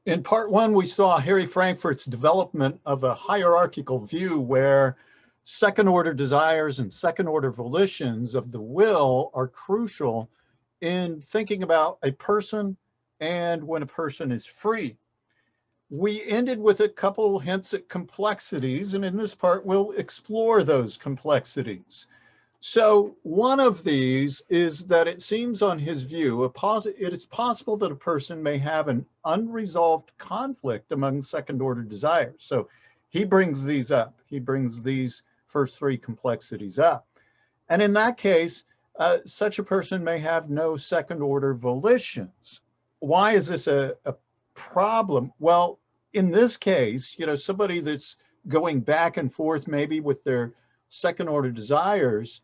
In part one, we saw Harry Frankfurt's development of a hierarchical view where second order desires and second order volitions of the will are crucial in thinking about a person and when a person is free. We ended with a couple hints at complexities, and in this part, we'll explore those complexities. So one of these is that it seems on his view, it is possible that a person may have an unresolved conflict among second order desires. So he brings these up. He brings these first three complexities up. And in that case, such a person may have no second order volitions. Why is this a problem? Well, in this case, somebody that's going back and forth maybe with their second order desires,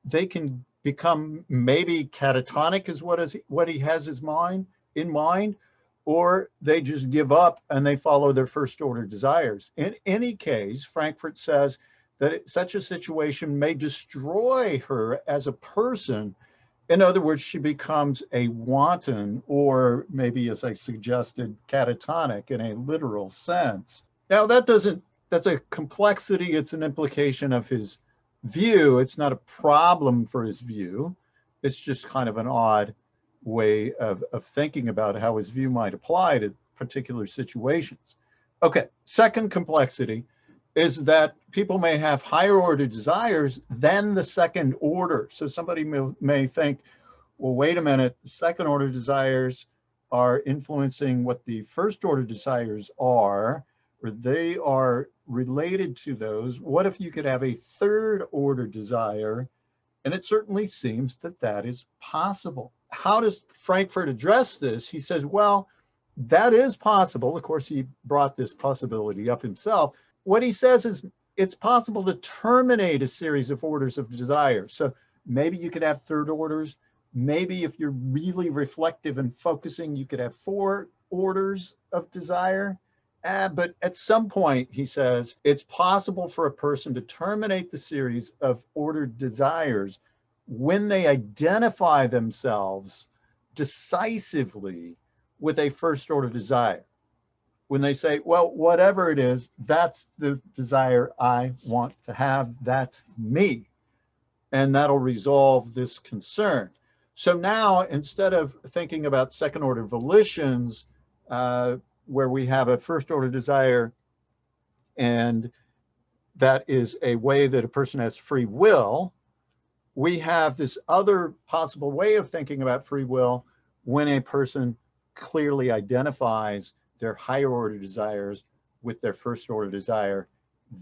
they can become maybe catatonic is what he has in mind, or they just give up and they follow their first order desires. In any case, Frankfurt says that such a situation may destroy her as a person. In other words, she becomes a wanton, or maybe, as I suggested, catatonic in a literal sense. Now, that's a complexity. It's an implication of his view. It's not a problem for his view. It's just kind of an odd way of thinking about how his view might apply to particular situations. Okay, second complexity is that people may have higher order desires than the second order. So somebody may think, well, wait a minute, the second order desires are influencing what the first order desires are, or they are related to those. What if you could have a third order desire? And it certainly seems that that is possible. How does Frankfurt address this? He says, well, that is possible. Of course, he brought this possibility up himself. What he says is it's possible to terminate a series of orders of desire. So maybe you could have third orders. Maybe if you're really reflective and focusing, you could have four orders of desire. But at some point, he says, it's possible for a person to terminate the series of ordered desires when they identify themselves decisively with a first order desire. When they say, well, whatever it is, that's the desire I want to have, that's me. And that'll resolve this concern. So now, instead of thinking about second order volitions, where we have a first order desire, and that is a way that a person has free will, we have this other possible way of thinking about free will when a person clearly identifies their higher order desires with their first order desire,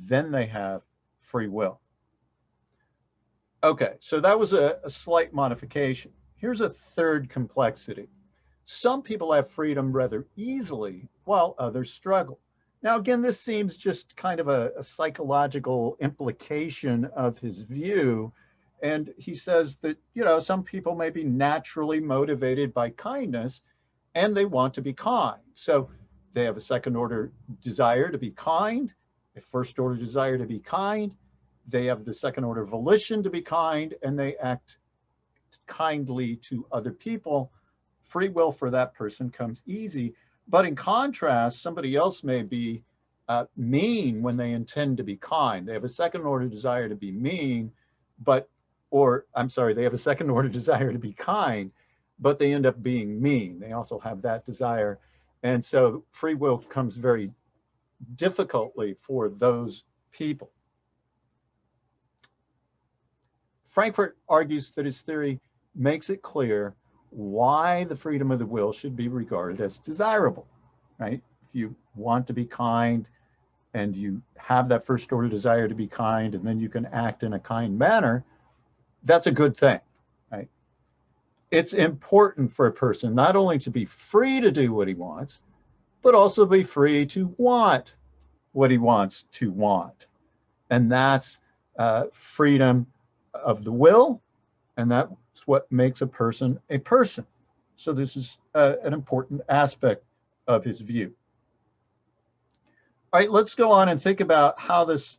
then they have free will. Okay, so that was a slight modification. Here's a third complexity. Some people have freedom rather easily, while others struggle. Now, again, this seems just kind of a psychological implication of his view. And he says that, some people may be naturally motivated by kindness and they want to be kind. So they have a second order desire to be kind, a first order desire to be kind. They have the second order volition to be kind, and they act kindly to other people. Free will for that person comes easy. But in contrast, somebody else may be mean when they intend to be kind. They have a second order desire to be mean, they have a second order desire to be kind, but they end up being mean. They also have that desire. And so free will comes very difficultly for those people. Frankfurt argues that his theory makes it clear why the freedom of the will should be regarded as desirable, right? If you want to be kind and you have that first order desire to be kind, and then you can act in a kind manner, that's a good thing, right? It's important for a person not only to be free to do what he wants, but also be free to want what he wants to want. And that's freedom of the will, and that's what makes a person a person. So this is an important aspect of his view. All right, let's go on and think about how this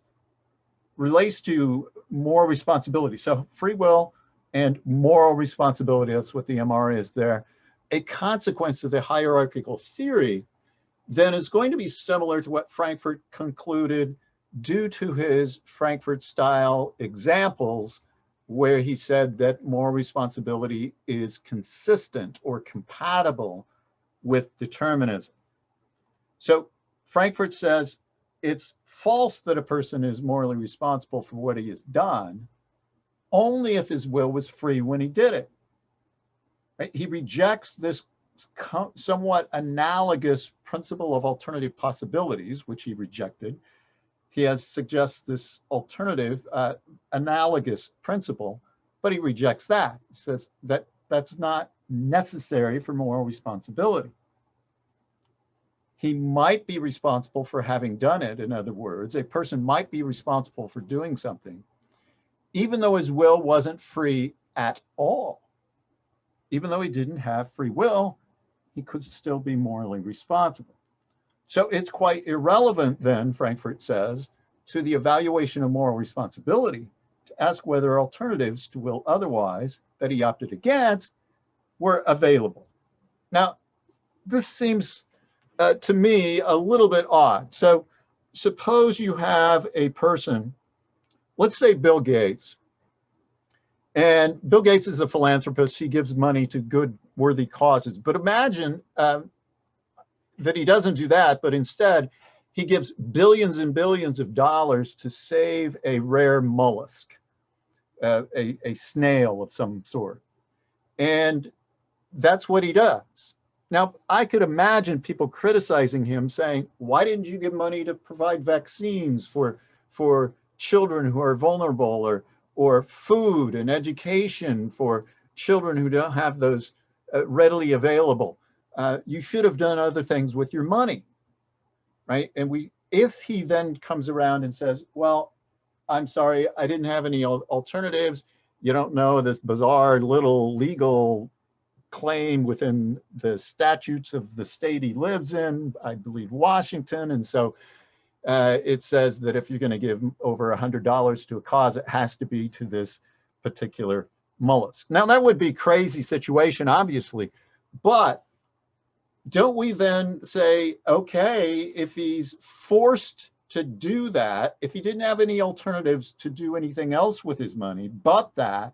relates to moral responsibility. So free will and moral responsibility, that's what the MR is there. A consequence of the hierarchical theory then is going to be similar to what Frankfurt concluded due to his Frankfurt style examples, where he said that moral responsibility is consistent or compatible with determinism. So Frankfurt says it's false that a person is morally responsible for what he has done only if his will was free when he did it. Right? He rejects this somewhat analogous principle of alternative possibilities, which he rejected. He suggests this alternative analogous principle, but he rejects that. He says that that's not necessary for moral responsibility. He might be responsible for having done it. In other words, a person might be responsible for doing something, even though his will wasn't free at all. Even though he didn't have free will, he could still be morally responsible. So it's quite irrelevant then, Frankfurt says, to the evaluation of moral responsibility to ask whether alternatives to will otherwise that he opted against were available. Now, this seems to me a little bit odd. So suppose you have a person, let's say Bill Gates, and Bill Gates is a philanthropist. He gives money to good, worthy causes. But imagine that he doesn't do that, but instead he gives billions and billions of dollars to save a rare mollusk, a snail of some sort. And that's what he does. Now, I could imagine people criticizing him saying, why didn't you give money to provide vaccines for children who are vulnerable, or food and education for children who don't have those readily available? You should have done other things with your money, right? And if he then comes around and says, well, I'm sorry, I didn't have any alternatives. You don't know this bizarre little legal claim within the statutes of the state he lives in, I believe Washington. And so it says that if you're going to give over $100 to a cause, it has to be to this particular mollusk. Now, that would be a crazy situation, obviously, but don't we then say, okay, if he's forced to do that, if he didn't have any alternatives to do anything else with his money but that,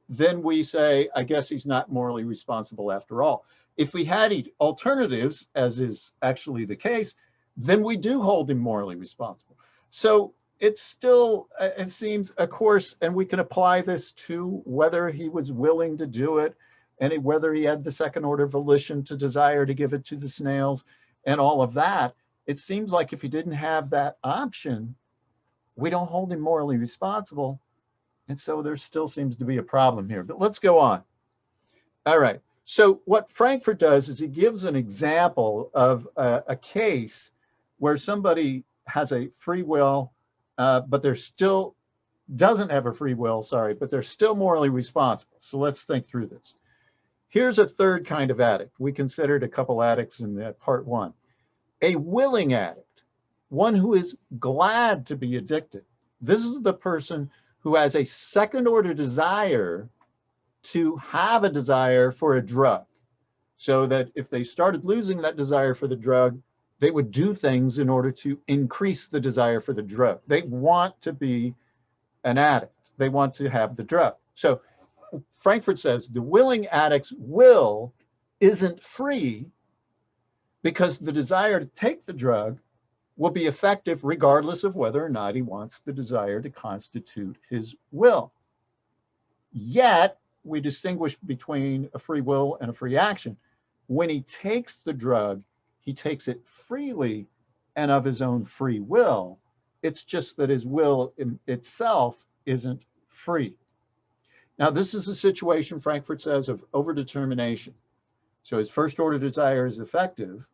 then we say, I guess he's not morally responsible after all. If we had alternatives, as is actually the case, then we do hold him morally responsible. So it's still, it seems, of course, and we can apply this to whether he was willing to do it and whether he had the second order volition to desire to give it to the snails and all of that. It seems like if he didn't have that option, we don't hold him morally responsible. And so there still seems to be a problem here, but let's go on. All right. So what Frankfurt does is he gives an example of a case where somebody has a free will, but they're still doesn't have a free will, sorry, but they're still morally responsible. So let's think through this. Here's a third kind of addict. We considered a couple addicts in part one. A willing addict, one who is glad to be addicted. This is the person who has a second order desire to have a desire for a drug, so that if they started losing that desire for the drug, they would do things in order to increase the desire for the drug. They want to be an addict. They want to have the drug. So Frankfurt says the willing addict's will isn't free because the desire to take the drug will be effective regardless of whether or not he wants the desire to constitute his will. Yet, we distinguish between a free will and a free action. When he takes the drug, he takes it freely and of his own free will. It's just that his will in itself isn't free. Now, this is a situation, Frankfurt says, of overdetermination. So his first order desire is effective,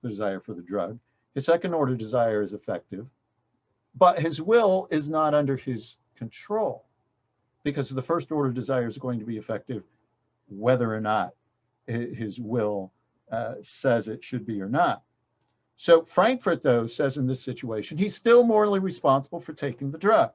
the desire for the drug. His second order desire is effective, but his will is not under his control, because the first order desire is going to be effective whether or not his will says it should be or not. So Frankfurt, though, says in this situation, he's still morally responsible for taking the drug.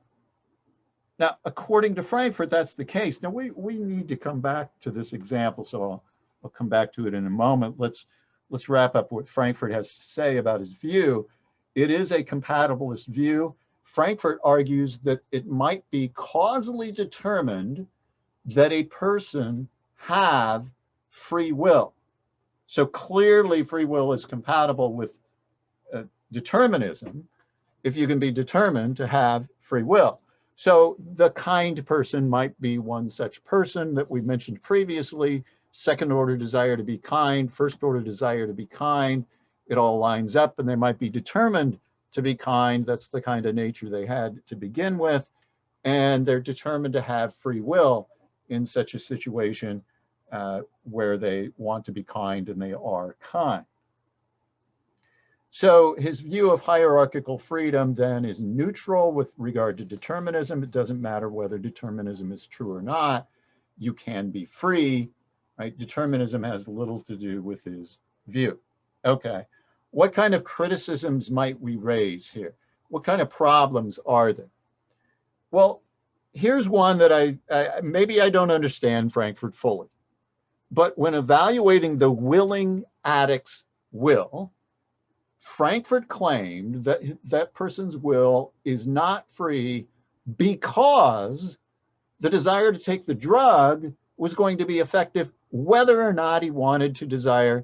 Now, according to Frankfurt, that's the case. Now, we need to come back to this example, so I'll come back to it in a moment. Let's let's wrap up what Frankfurt has to say about his view. It is a compatibilist view. Frankfurt argues that it might be causally determined that a person have free will. So clearly free will is compatible with determinism if you can be determined to have free will. So the kind person might be one such person that we mentioned previously, second order desire to be kind, first order desire to be kind. It all lines up and they might be determined to be kind. That's the kind of nature they had to begin with. And they're determined to have free will in such a situation where they want to be kind and they are kind. So his view of hierarchical freedom then is neutral with regard to determinism. It doesn't matter whether determinism is true or not. You can be free, right? Determinism has little to do with his view. Okay, what kind of criticisms might we raise here? What kind of problems are there? Well, here's one that maybe I don't understand Frankfurt fully, but when evaluating the willing addict's will, Frankfurt claimed that that person's will is not free because the desire to take the drug was going to be effective whether or not he wanted to desire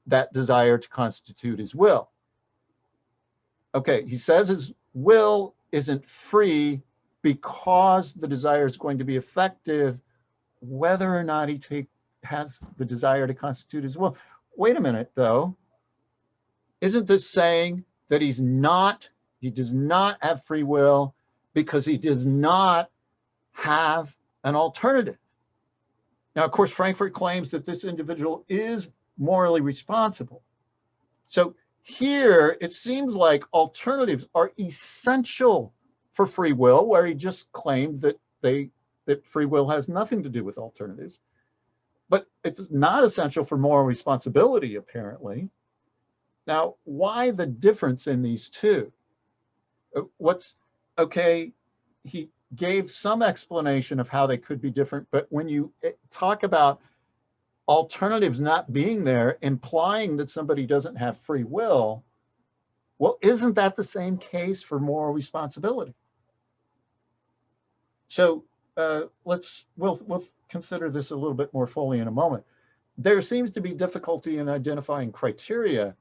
that desire to constitute his will. Okay, he says his will isn't free because the desire is going to be effective whether or not he has the desire to constitute his will. Wait a minute, though. Isn't this saying that he does not have free will because he does not have an alternative? Now, of course, Frankfurt claims that this individual is morally responsible. So here, it seems like alternatives are essential for free will, where he just claimed that free will has nothing to do with alternatives. But it's not essential for moral responsibility, apparently. Now, why the difference in these two? Okay, he gave some explanation of how they could be different, but when you talk about alternatives not being there, implying that somebody doesn't have free will, well, isn't that the same case for moral responsibility? So we'll consider this a little bit more fully in a moment. There seems to be difficulty in identifying criteria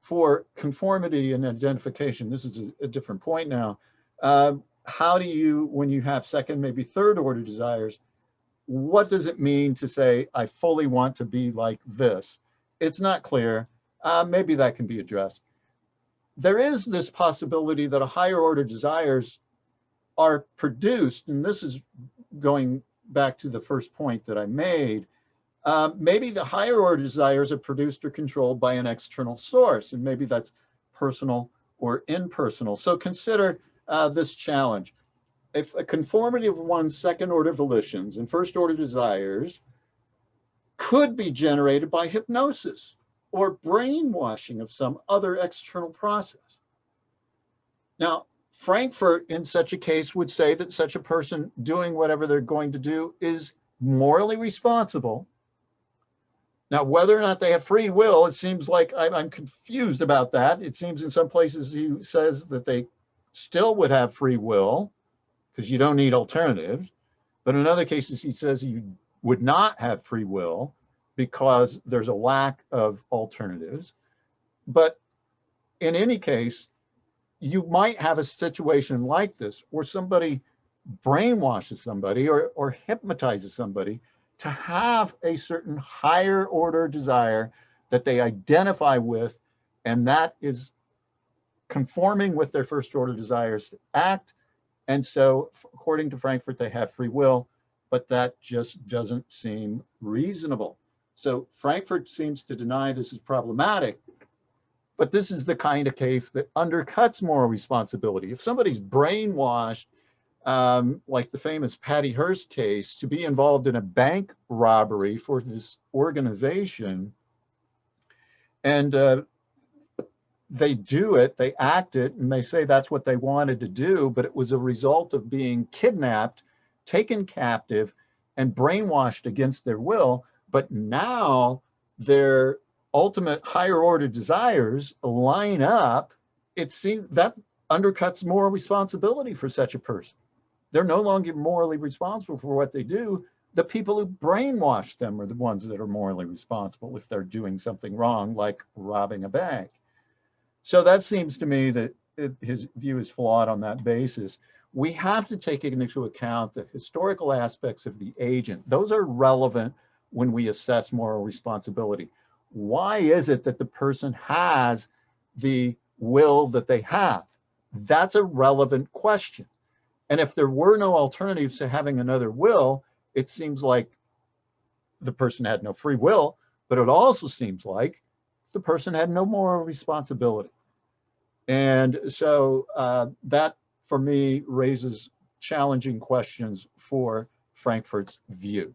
for conformity and identification. This is a different point now. How do you, when you have second, maybe third order desires, what does it mean to say, I fully want to be like this? It's not clear. Maybe that can be addressed. There is this possibility that a higher order desires are produced, and this is going back to the first point that I made. Maybe the higher order desires are produced or controlled by an external source, and maybe that's personal or impersonal. So consider this challenge. If a conformity of one's second order volitions and first order desires could be generated by hypnosis or brainwashing of some other external process. Now, Frankfurt in such a case would say that such a person doing whatever they're going to do is morally responsible. Now, whether or not they have free will, it seems like I'm confused about that. It seems in some places he says that they still would have free will because you don't need alternatives. But in other cases, he says you would not have free will because there's a lack of alternatives. But in any case, you might have a situation like this where somebody brainwashes somebody or hypnotizes somebody to have a certain higher order desire that they identify with, and that is conforming with their first order desires to act. And so according to Frankfurt, they have free will, but that just doesn't seem reasonable. So Frankfurt seems to deny this is problematic, but this is the kind of case that undercuts moral responsibility. If somebody's brainwashed, like the famous Patty Hearst case, to be involved in a bank robbery for this organization, and they do it, they act it, and they say that's what they wanted to do, but it was a result of being kidnapped, taken captive, and brainwashed against their will. But now they're ultimate higher order desires line up, it seems that undercuts moral responsibility for such a person. They're no longer morally responsible for what they do. The people who brainwash them are the ones that are morally responsible if they're doing something wrong, like robbing a bank. So that seems to me that his view is flawed on that basis. We have to take into account the historical aspects of the agent. Those are relevant when we assess moral responsibility. Why is it that the person has the will that they have? That's a relevant question. And if there were no alternatives to having another will, it seems like the person had no free will, but it also seems like the person had no moral responsibility. And so that, for me, raises challenging questions for Frankfurt's view.